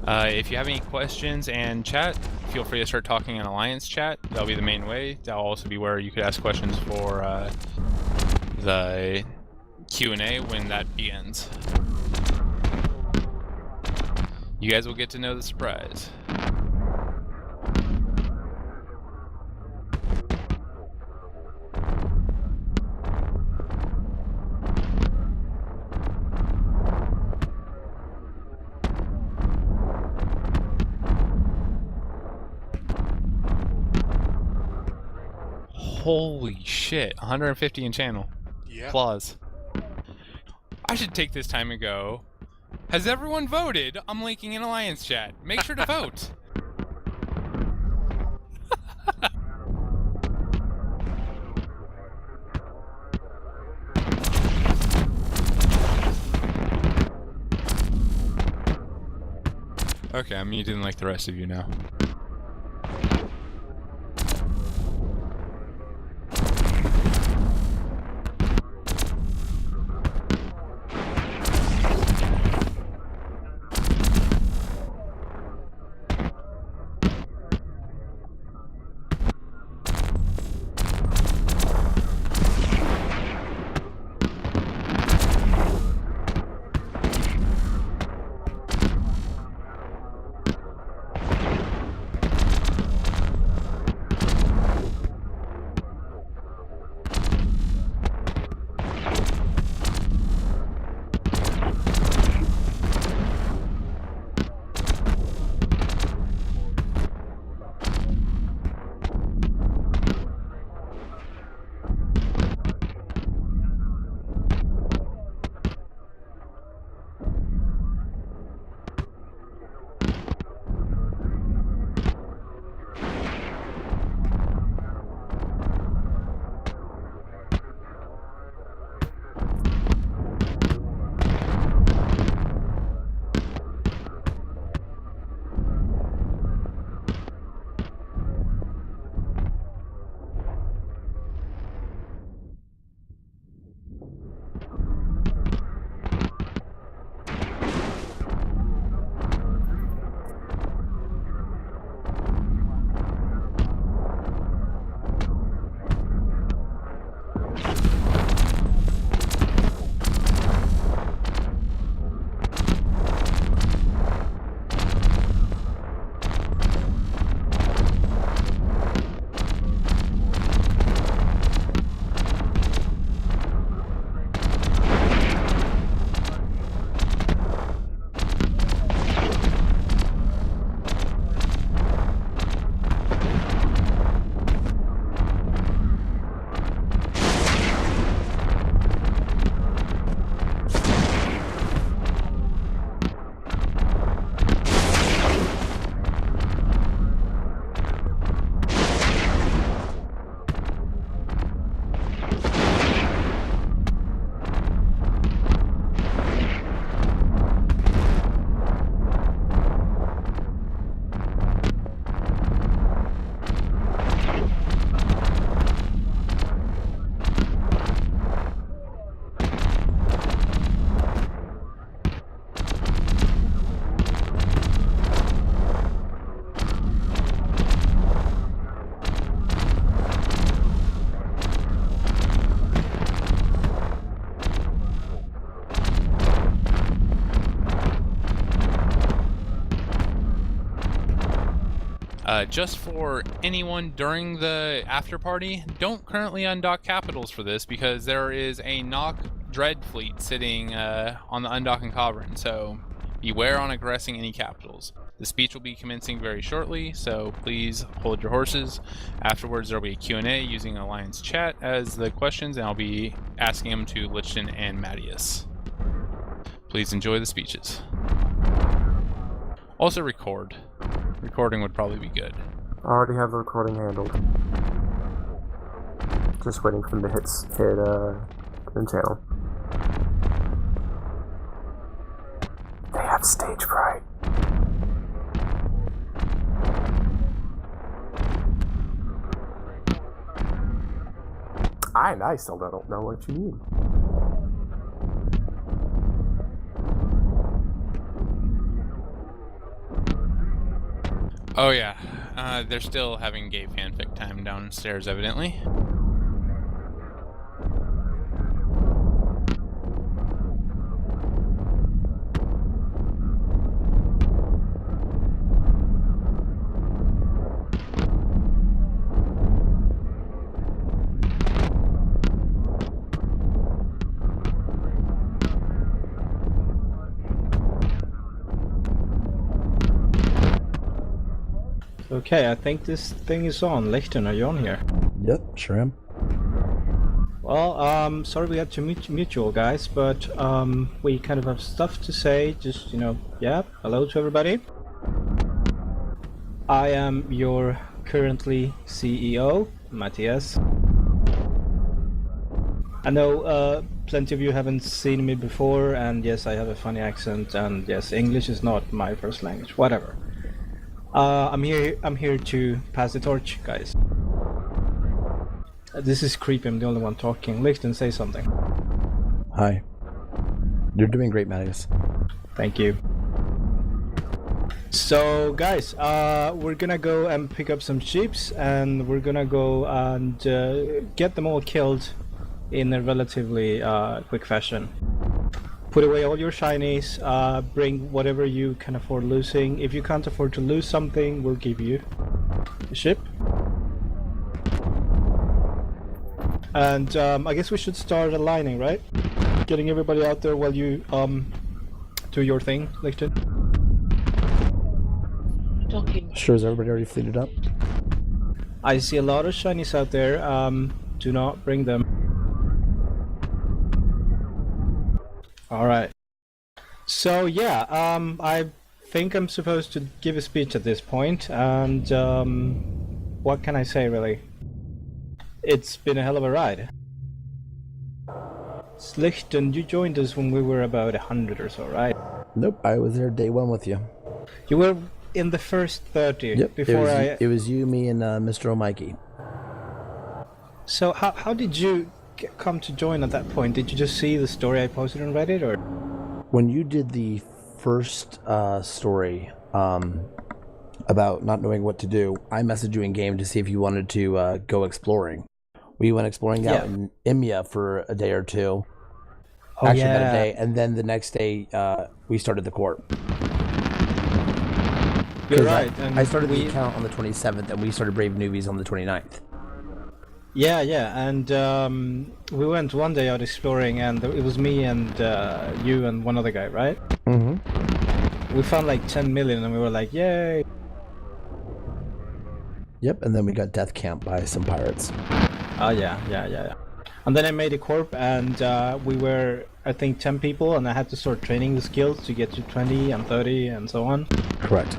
If you have any questions and chat, feel free to start talking in Alliance chat. That'll be the main way. That'll also be where you could ask questions for the Q&A when that begins. You guys will get to know the surprise. Holy shit, 150 in channel. Yeah. Applause. I should take this time and go, has everyone voted? I'm linking in Alliance chat. Make sure to vote. Okay, I'm muting like the rest of you now. Just for anyone during the after party, don't currently undock capitals for this because there is a knock dread fleet sitting on the undocking Cavern, so beware on aggressing any capitals. The speech will be commencing very shortly, so please hold your horses. Afterwards, there will be a Q&A using Alliance chat as the questions, and I'll be asking them to Lychton and Matias. Please enjoy the speeches. Also record. Recording would probably be good. I already have the recording handled. Just waiting for them to hit the channel. They have stage fright. I still don't know what you mean. Oh yeah, they're still having gay fanfic time downstairs, evidently. Okay, I think this thing is on. Lychton, are you on here? Yep, sure am. Well, sorry we had to mute you all, guys, but we kind of have stuff to say. Just, yeah, hello to everybody. I am your currently CEO, Matias. I know plenty of you haven't seen me before, and yes, I have a funny accent, and yes, English is not my first language. Whatever. I'm here to pass the torch, guys. This is creepy. I'm the only one talking. Lychton, say something. Hi. You're doing great, Matias. Thank you. So, guys, we're gonna go and pick up some sheeps, and we're gonna go and get them all killed in a relatively quick fashion. Put away all your shinies, bring whatever you can afford losing. If you can't afford to lose something, we'll give you a ship. And I guess we should start aligning, right? Getting everybody out there while you do your thing, Lychton. Sure, is everybody already fleeted up? I see a lot of shinies out there. Do not bring them. Alright. So yeah, I think I'm supposed to give a speech at this point, and what can I say really? It's been a hell of a ride. Lychton, you joined us when we were about 100 or so, right? Nope, I was there day one with you. You were in the first 30 Yep, before it was you, me, and Mr. O'Mikey. So how did you come to join at that point? Did you just see the story I posted on Reddit, or? When you did the first story about not knowing what to do, I messaged you in game to see if you wanted to go exploring. We went exploring out in Imia for a day or two. Oh, Actually, about a day, and then the next day we started the corp. You're right. I started the account on the 27th, and we started Brave Newbies on the 29th. Yeah, and we went one day out exploring, and it was me and you and one other guy, right? Mm-hmm. We found like 10 million, and we were like, yay! Yep, and then we got death camped by some pirates. Oh, yeah. And then I made a corp, and we were, I think, 10 people, and I had to start training the skills to get to 20 and 30 and so on. Correct.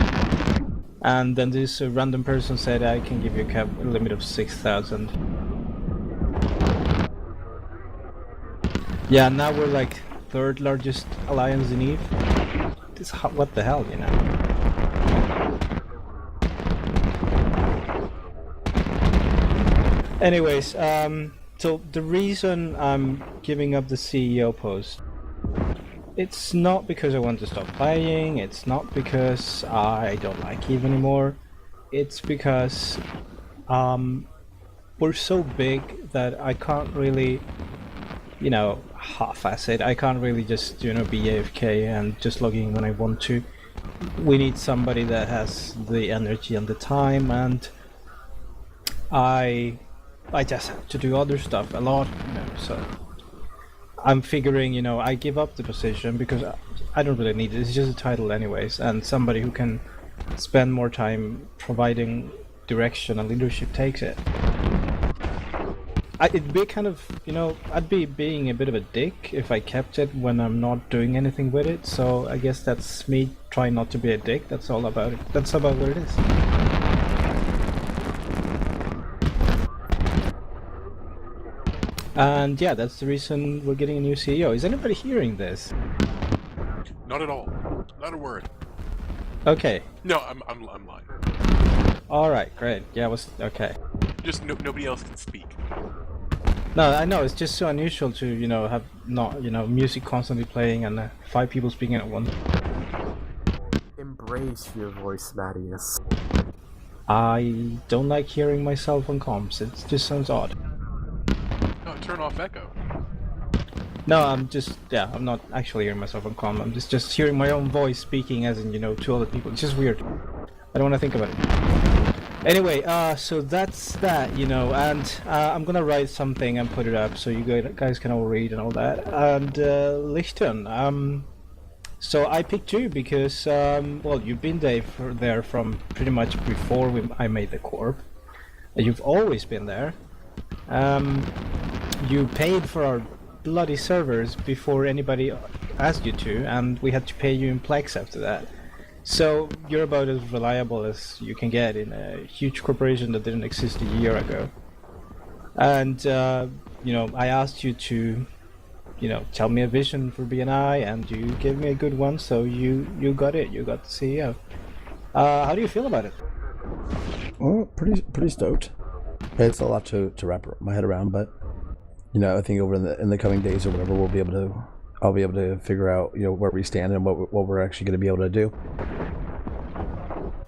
And then this random person said, I can give you a limit of 6,000. Yeah, now we're like third largest alliance in EVE. What the hell, Anyways, so the reason I'm giving up the CEO post, it's not because I want to stop playing, it's not because I don't like EVE anymore, it's because we're so big that I can't really, half-ass it. I can't really just, be AFK and just logging when I want to. We need somebody that has the energy and the time, and I just have to do other stuff a lot, so I'm figuring, I give up the position because I don't really need it. It's just a title anyways, and somebody who can spend more time providing direction and leadership takes it. It'd be kind of, I'd be being a bit of a dick if I kept it when I'm not doing anything with it, so I guess that's me trying not to be a dick. That's all about it. That's about what it is. And yeah, that's the reason we're getting a new CEO. Is anybody hearing this? Not at all. Not a word. Okay. No, I'm lying. All right, great. Yeah, okay. Just nobody else can speak. No, I know, it's just so unusual to, have not, music constantly playing and 5 people speaking at once. Embrace your voice, Matias. I don't like hearing myself on comms. It just sounds odd. No, turn off echo. No, I'm not actually hearing myself on comm. I'm just hearing my own voice speaking as in, to other people. It's just weird. I don't want to think about it. Anyway, so that's that, and I'm gonna write something and put it up so you guys can all read and all that. And Lychton, so I picked you because, well, you've been there from pretty much before I made the corp. You've always been there. You paid for our bloody servers before anybody asked you to, and we had to pay you in Plex after that. So you're about as reliable as you can get in a huge corporation that didn't exist a year ago. And I asked you to tell me a vision for BNI, and you gave me a good one, so you got it. You got the CEO. How do you feel about it? Well, pretty stoked. It's a lot to wrap my head around, but I think over in the coming days or whatever, I'll be able to figure out where we stand and what we're actually going to be able to do.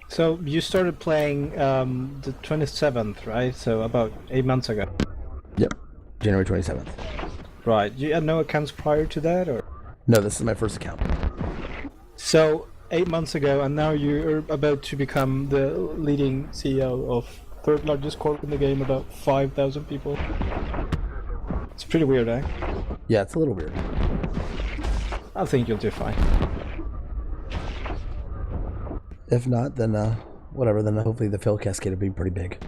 So you started playing the 27th, right? So about 8 months ago. Yep, January 27th. Right. You had no accounts prior to that, or? No, this is my first account. So 8 months ago, and now you're about to become the leading CEO of third largest corp in the game, about 5,000 people. It's pretty weird, eh? Yeah, it's a little weird. I think you'll do fine. If not, then whatever. Then hopefully the fail cascade will be pretty big.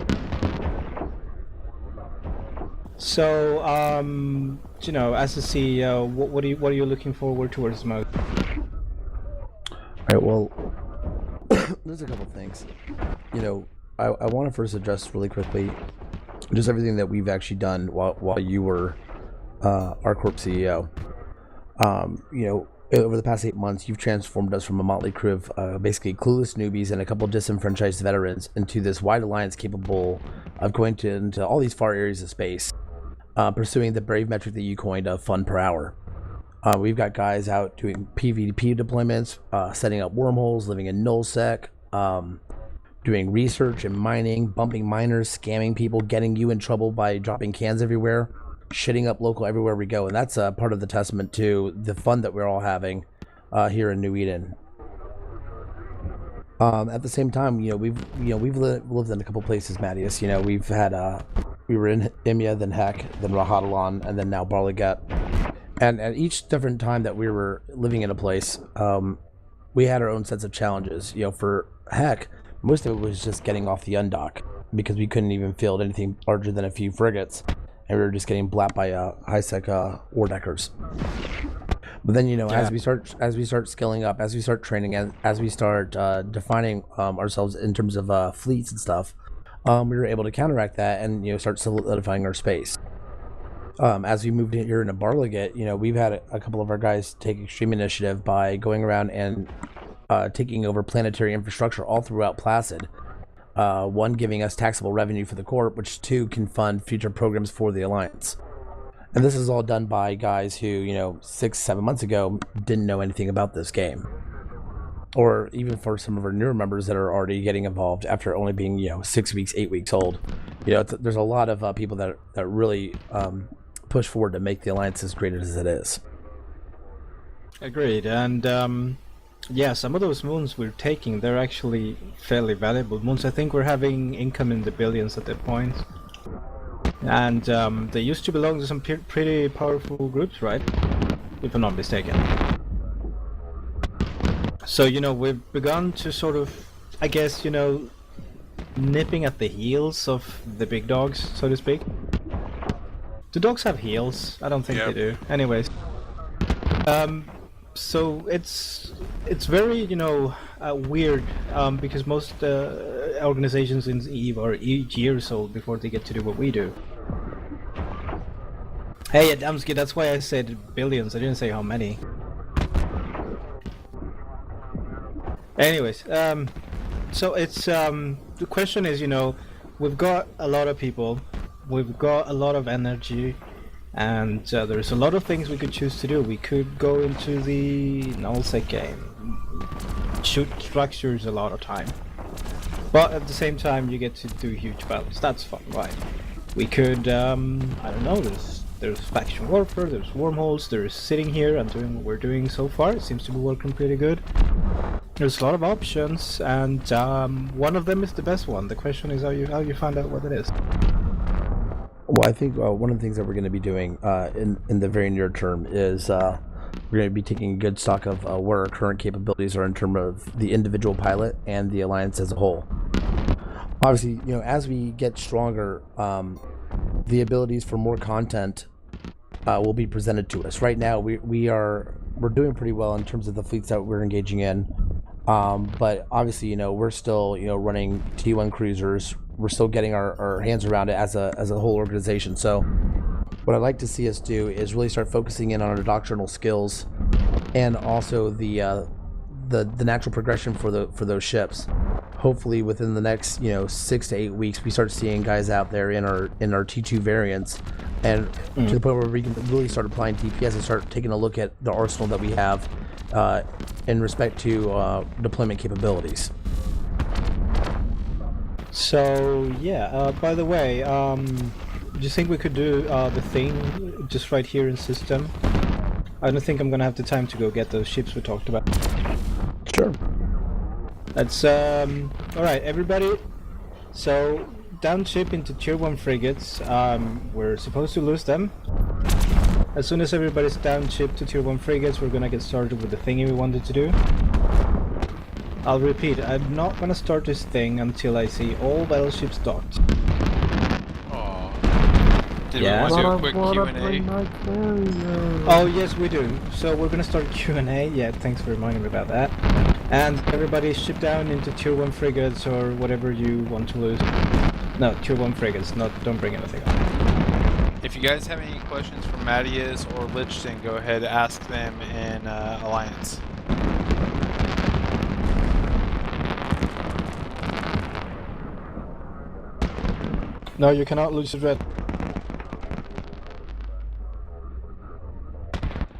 So, as a CEO, what are you looking forward towards the most? All right. Well, there's a couple things. I want to first address really quickly just everything that we've actually done while you were our corp CEO. Over the past 8 months, you've transformed us from a motley crew of basically clueless newbies and a couple disenfranchised veterans into this wide alliance capable of going into all these far areas of space, pursuing the brave metric that you coined of fun per hour. We've got guys out doing PvP deployments, setting up wormholes, living in nullsec, doing research and mining, bumping miners, scamming people, getting you in trouble by dropping cans everywhere, shitting up local everywhere we go. And that's part of the testament to the fun that we're all having here in New Eden. At the same time, we've lived in a couple places, Matias. We've had we were in Imya, then Heck, then Rahadalan, and then now Barligat. And at each different time that we were living in a place, we had our own sets of challenges. For Heck, most of it was just getting off the undock because we couldn't even field anything larger than a few frigates, and we were just getting blapped by high-sec war deckers. But then, as we start scaling up, as we start training, as we start defining ourselves in terms of fleets and stuff, we were able to counteract that and start solidifying our space. As we moved in here into Barligat, we've had a couple of our guys take extreme initiative by going around and taking over planetary infrastructure all throughout Placid. One, giving us taxable revenue for the Corp, which two, can fund future programs for the Alliance. And this is all done by guys who, 6-7 months ago didn't know anything about this game. Or even for some of our newer members that are already getting involved after only being, 6 weeks, 8 weeks old. There's a lot of people that really push forward to make the Alliance as great as it is. Agreed. And yeah, some of those moons we're taking, they're actually fairly valuable moons. I think we're having income in the billions at that point. And they used to belong to some pretty powerful groups, right? If I'm not mistaken. So, we've begun to sort of, I guess, nipping at the heels of the big dogs, so to speak. Do dogs have heels? I don't think they do. Anyways. So it's very, weird, because most organizations in EVE are years old before they get to do what we do. Hey, Adamski, that's why I said billions, I didn't say how many. Anyways, so it's, the question is, we've got a lot of people, we've got a lot of energy, and there's a lot of things we could choose to do. We could go into the nullsec game, shoot structures a lot of time. But at the same time, you get to do huge battles. That's fun, right? We could, I don't know, there's faction warfare, there's wormholes, there's sitting here and doing what we're doing so far. It seems to be working pretty good. There's a lot of options, and one of them is the best one. The question is how you find out what it is. Well, I think one of the things that we're going to be doing in the very near term is we're going to be taking a good stock of where our current capabilities are in terms of the individual pilot and the alliance as a whole. Obviously, as we get stronger, the abilities for more content will be presented to us. Right now, we're doing pretty well in terms of the fleets that we're engaging in. But obviously, we're still, running T1 cruisers. We're still getting our hands around it as a whole organization. So what I'd like to see us do is really start focusing in on our doctrinal skills and also the natural progression for those ships. Hopefully within the next 6 to 8 weeks, we start seeing guys out there in our T2 variants, and to the point where we can really start applying DPS and start taking a look at the arsenal that we have in respect to deployment capabilities. So yeah, by the way, do you think we could do the thing just right here in system? I don't think I'm gonna have the time to go get those ships we talked about. Sure. That's alright, everybody. So downship into tier 1 frigates. We're supposed to lose them. As soon as everybody's downshipped to tier 1 frigates, we're gonna get started with the thingy we wanted to do. I'll repeat, I'm not gonna start this thing until I see all battleships docked. Did we want to do a quick Q&A? Oh yes, we do. So we're gonna start Q&A. Yeah, thanks for reminding me about that. And everybody ship down into tier 1 frigates or whatever you want to lose. No, tier 1 frigates. Don't bring anything up. If you guys have any questions for Matias or Lychton, go ahead and ask them in Alliance. No, you cannot lose the red.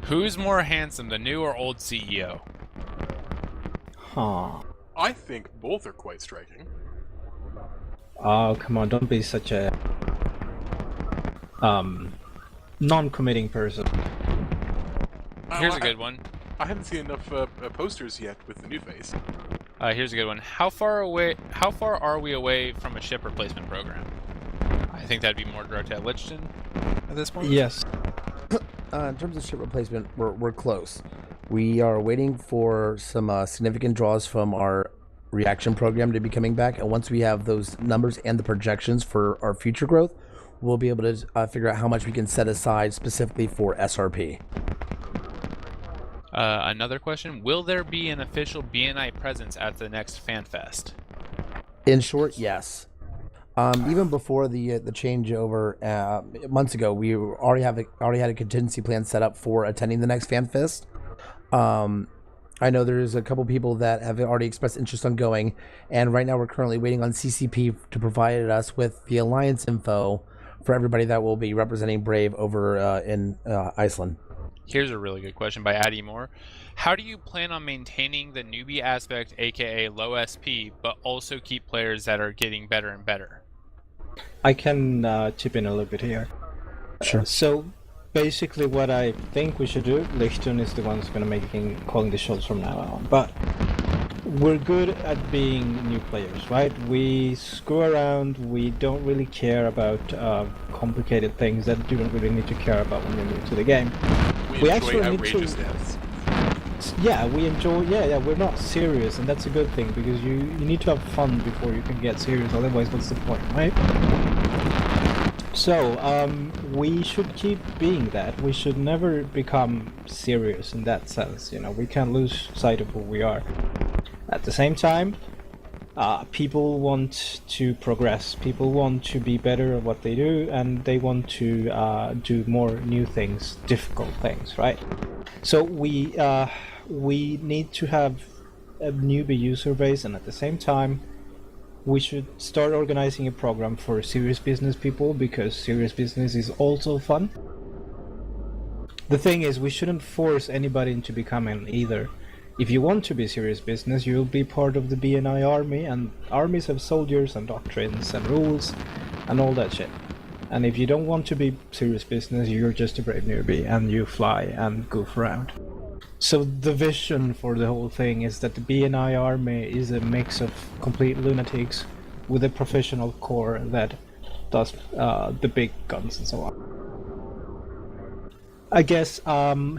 Who's more handsome, the new or old CEO? Huh. I think both are quite striking. Oh, come on, don't be such a non-committing person. Here's a good one. I haven't seen enough posters yet with the new face. Here's a good one. How far are we away from a ship replacement program? I think that'd be more direct at Lychton at this point. Yes. In terms of ship replacement, we're close. We are waiting for some significant draws from our reaction program to be coming back, and once we have those numbers and the projections for our future growth, we'll be able to figure out how much we can set aside specifically for SRP. Another question: will there be an official BNI presence at the next FanFest? In short, yes. Even before the changeover months ago, we already had a contingency plan set up for attending the next FanFest. I know there's a couple people that have already expressed interest on going, and right now we're currently waiting on CCP to provide us with the alliance info for everybody that will be representing Brave over in Iceland. Here's a really good question by Addie Moore. How do you plan on maintaining the newbie aspect, aka low SP, but also keep players that are getting better and better? I can chip in a little bit here. Sure. So basically what I think we should do, Lychton is the one who's going to calling the shots from now on, but we're good at being new players, right? We screw around, we don't really care about complicated things that you don't really need to care about when you're new to the game. We enjoy outrageous deaths. Yeah, we enjoy, we're not serious, and that's a good thing, because you need to have fun before you can get serious, otherwise what's the point, right? So, we should keep being that. We should never become serious in that sense, we can't lose sight of who we are. At the same time, people want to progress, people want to be better at what they do, and they want to do more new things, difficult things, right? So we need to have a newbie user base, and at the same time, we should start organizing a program for serious business people, because serious business is also fun. The thing is, we shouldn't force anybody into becoming either. If you want to be serious business, you'll be part of the BNI army, and armies have soldiers and doctrines and rules and all that shit. And if you don't want to be serious business, you're just a brave newbie and you fly and goof around. So the vision for the whole thing is that the BNI army is a mix of complete lunatics with a professional core that does the big guns and so on. I guess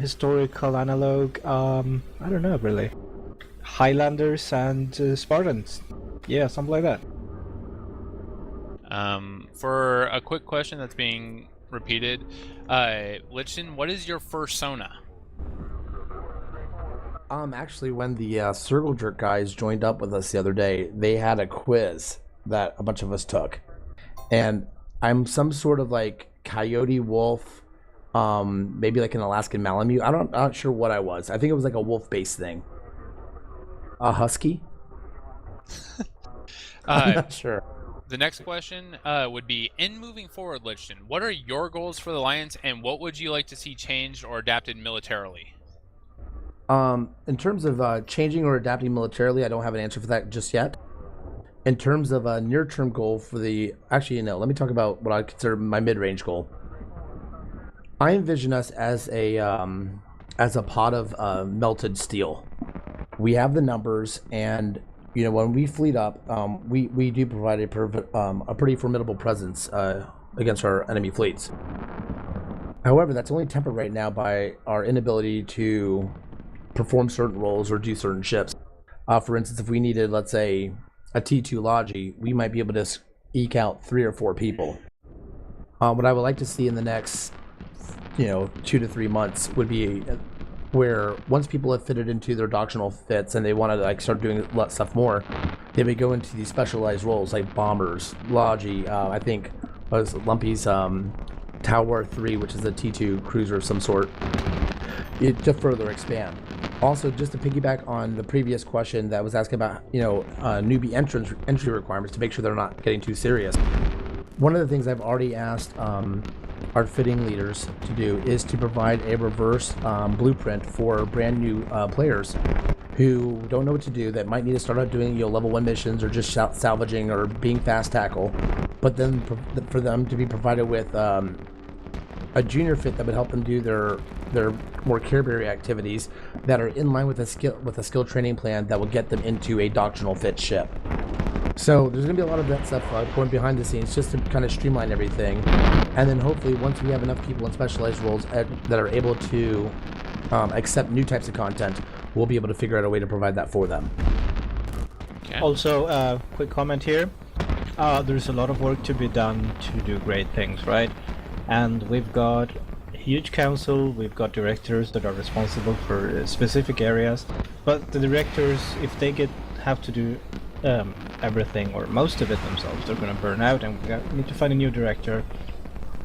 historical analog, I don't know really. Highlanders and Spartans. Yeah, something like that. For a quick question that's being repeated, Lychton, what is your fursona? Actually, when the Circle Jerk guys joined up with us the other day, they had a quiz that a bunch of us took. And I'm some sort of like coyote wolf, maybe like an Alaskan Malamute. I'm not sure what I was. I think it was like a wolf-based thing. A husky? I'm not sure. The next question would be, in moving forward, Lychton, what are your goals for the Alliance, and what would you like to see changed or adapted militarily? In terms of changing or adapting militarily, I don't have an answer for that just yet. In terms of a near-term goal for the... Actually, no, let me talk about what I consider my mid-range goal. I envision us as a pot of melted steel. We have the numbers, and you know, when we fleet up, we do provide a pretty formidable presence against our enemy fleets. However, that's only tempered right now by our inability to perform certain roles or do certain shifts. For instance, if we needed, let's say, a T2 Logi, we might be able to eke out 3 or 4 people. What I would like to see in the next, 2 to 3 months would be where once people have fitted into their doctrinal fits and they want to like start doing stuff more, they may go into these specialized roles like bombers, Logi. I think was Lumpy's Tower 3, which is a T2 cruiser of some sort, to further expand. Also, just to piggyback on the previous question that was asking about, newbie entry requirements to make sure they're not getting too serious. One of the things I've already asked our fitting leaders to do is to provide a reverse blueprint for brand new players who don't know what to do, that might need to start out doing level 1 missions or just salvaging or being fast tackle, but then for them to be provided with a junior fit that would help them do their more care-bearing activities that are in line with a skill training plan that will get them into a doctrinal fit ship. So there's going to be a lot of that stuff going behind the scenes just to kind of streamline everything, and then hopefully once we have enough people in specialized roles that are able to accept new types of content, we'll be able to figure out a way to provide that for them. Okay. Also, quick comment here. There's a lot of work to be done to do great things, right? And we've got a huge council, we've got directors that are responsible for specific areas, but the directors, if they have to do everything or most of it themselves, they're going to burn out, and we need to find a new director,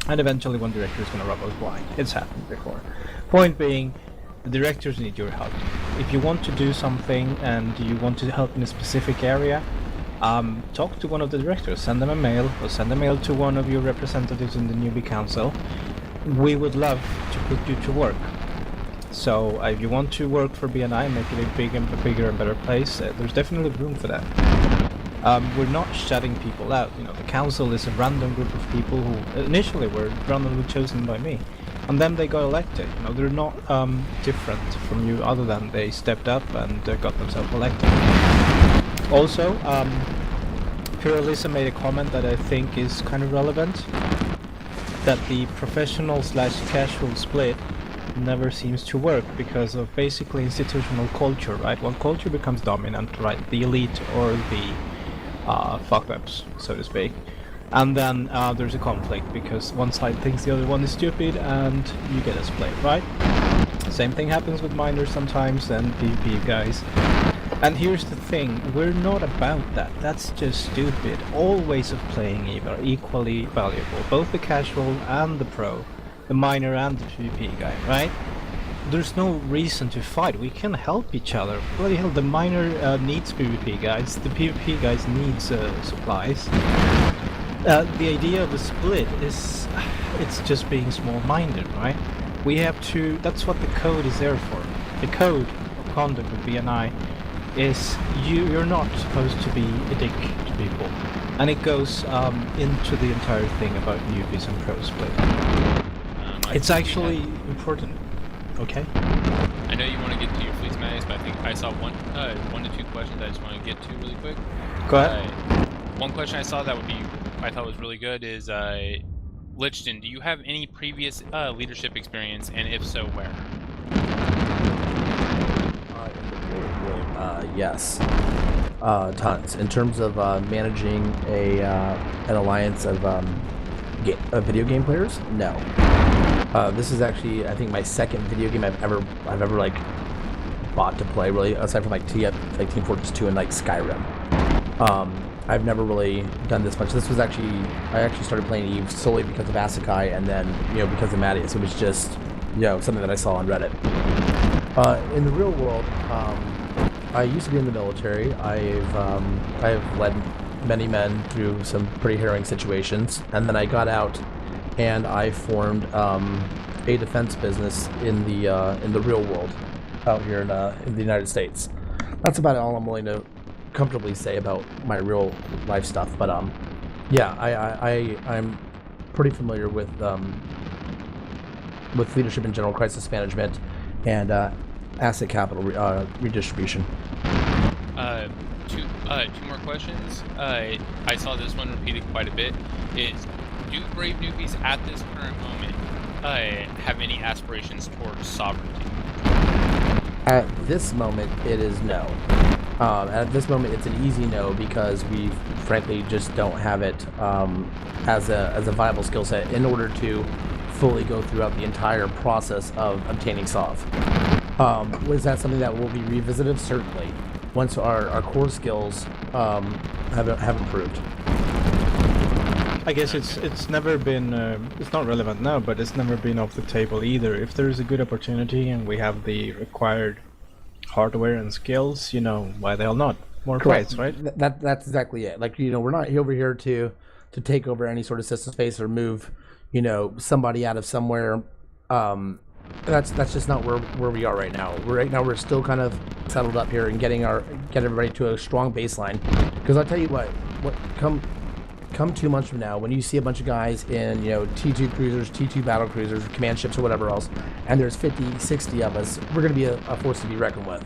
and eventually one director is going to rub us blind. It's happened before. Point being, the directors need your help. If you want to do something and you want to help in a specific area, talk to one of the directors, send them a mail, or send a mail to one of your representatives in the newbie council. We would love to put you to work. So if you want to work for BNI and make it a bigger and better place, there's definitely room for that. We're not shutting people out. The council is a random group of people who initially were randomly chosen by me, and then they got elected. They're not different from you, other than they stepped up and got themselves elected. Also, Puralisa made a comment that I think is kind of relevant, that the professional/casual split never seems to work because of basically institutional culture, right? When culture becomes dominant, right, the elite or the fuck-ups, so to speak, and then there's a conflict because one side thinks the other one is stupid and you get a split, right? Same thing happens with miners sometimes and PvP guys. And here's the thing, we're not about that. That's just stupid. All ways of playing are equally valuable, both the casual and the pro, the miner and the PvP guy, right? There's no reason to fight. We can help each other. Bloody hell, the miner needs PvP guys, the PvP guys needs supplies. The idea of a split is, it's just being small-minded, right? We have to, that's what the code is there for. The code conduct with BNI is you're not supposed to be a dick to people, and it goes into the entire thing about newbies and pros play. It's actually important. Okay. I know you want to get to your fleets, Matias, but I think I saw one to two questions I just want to get to really quick. Go ahead. One question I saw that I thought was really good is Lychton, do you have any previous leadership experience, and if so, where? Yes, tons. In terms of managing an alliance of video game players, no. This is actually, I think, my second video game I've ever like bought to play, really, aside from like Team Fortress 2 and like Skyrim. I've never really done this much. This was I actually started playing Eve solely because of Asakai, and then because of Matias. It was just something that I saw on Reddit. In the real world, I used to be in the military. I've led many men through some pretty harrowing situations, and then I got out and I formed a defense business in the real world out here in the United States. That's about all I'm willing to comfortably say about my real life stuff. But yeah, I'm pretty familiar with leadership in general, crisis management, and asset capital redistribution. Two more questions. I saw this one repeated quite a bit. Do Brave Newbies at this current moment have any aspirations towards sovereignty? At this moment, it is no. At this moment, it's an easy no because we frankly just don't have it as a viable skill set in order to fully go throughout the entire process of obtaining Sov. Was that something that will be revisited? Certainly, once our core skills have improved. I guess it's never been it's not relevant now, but it's never been off the table either. If there is a good opportunity and we have the required hardware and skills, why the hell not? More fights, right? That's exactly it. Like we're not over here to take over any sort of system space or move somebody out of somewhere. That's just not where we are right now. We're still kind of settled up here and get everybody to a strong baseline. Because I'll tell you what come 2 months from now, when you see a bunch of guys in T2 cruisers, T2 battle cruisers, command ships, or whatever else, and there's 50, 60 of us, we're going to be a force to be reckoned with.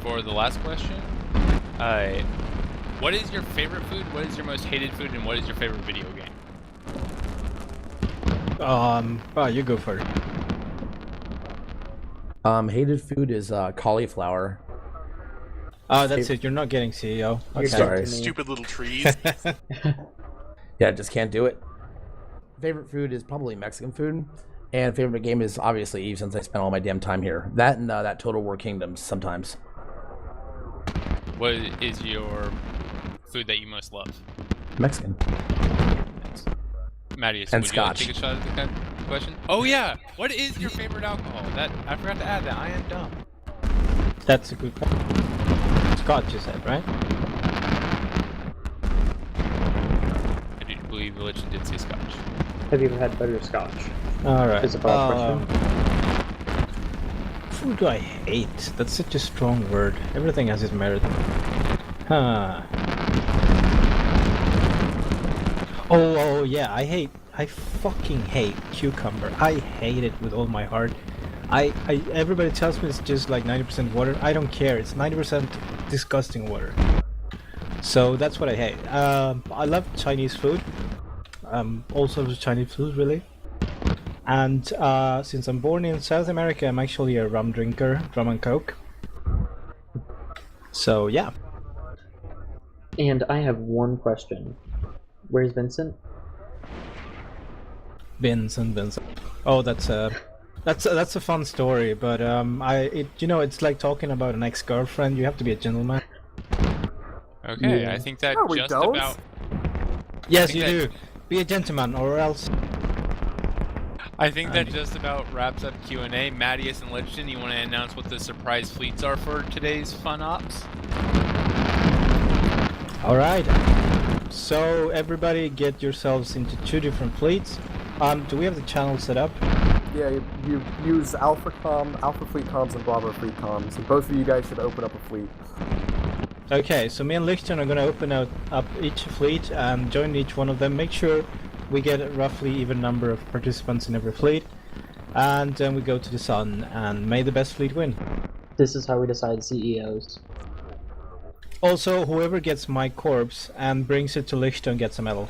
For the last question, what is your favorite food? What is your most hated food? And what is your favorite video game? You go first. Hated food is cauliflower. Oh, that's it. You're not getting CEO. Okay. Sorry. Stupid little trees. Yeah, just can't do it. Favorite food is probably Mexican food, and favorite game is obviously Eve, since I spent all my damn time here. That and that Total War Kingdoms sometimes. What is your food that you most love? Mexican. Thanks. Matias, and would Scotch. you like to take a shot at the question? Oh yeah, what is your favorite alcohol? That I forgot to add that. I am dumb. That's a good question. Scotch, you said, right? I do believe Lychton did say Scotch. Have you ever had butterscotch? Alright. Is a follow-up question. Food do I hate? That's such a strong word. Everything has its merit. Huh. Oh yeah, I fucking hate cucumber. I hate it with all my heart. Everybody tells me it's just like 90% water. I don't care. It's 90% disgusting water. So that's what I hate. I love Chinese food. All sorts of Chinese food, really. And since I'm born in South America, I'm actually a rum drinker, rum and coke. So yeah. And I have one question. Where's Vincent? Vincent. Oh, that's a fun story, but it's like talking about an ex-girlfriend. You have to be a gentleman. Okay, Yeah. I think that No, we just don't. about. Yes, you do. Be a gentleman, or else. I think that just about wraps up Q&A. Matias and Lychton, you want to announce what the surprise fleets are for today's fun ops? All right. So everybody, get yourselves into 2 different fleets. Do we have the channel set up? Yeah, you use Alpha Fleet comms, and Bravo Fleet comms, and both of you guys should open up a fleet. Okay, so me and Lychton are gonna open up each fleet and join each one of them. Make sure we get a roughly even number of participants in every fleet, and then we go to the sun, and may the best fleet win. This is how we decide CEOs. Also, whoever gets my corpse and brings it to Lychton gets a medal.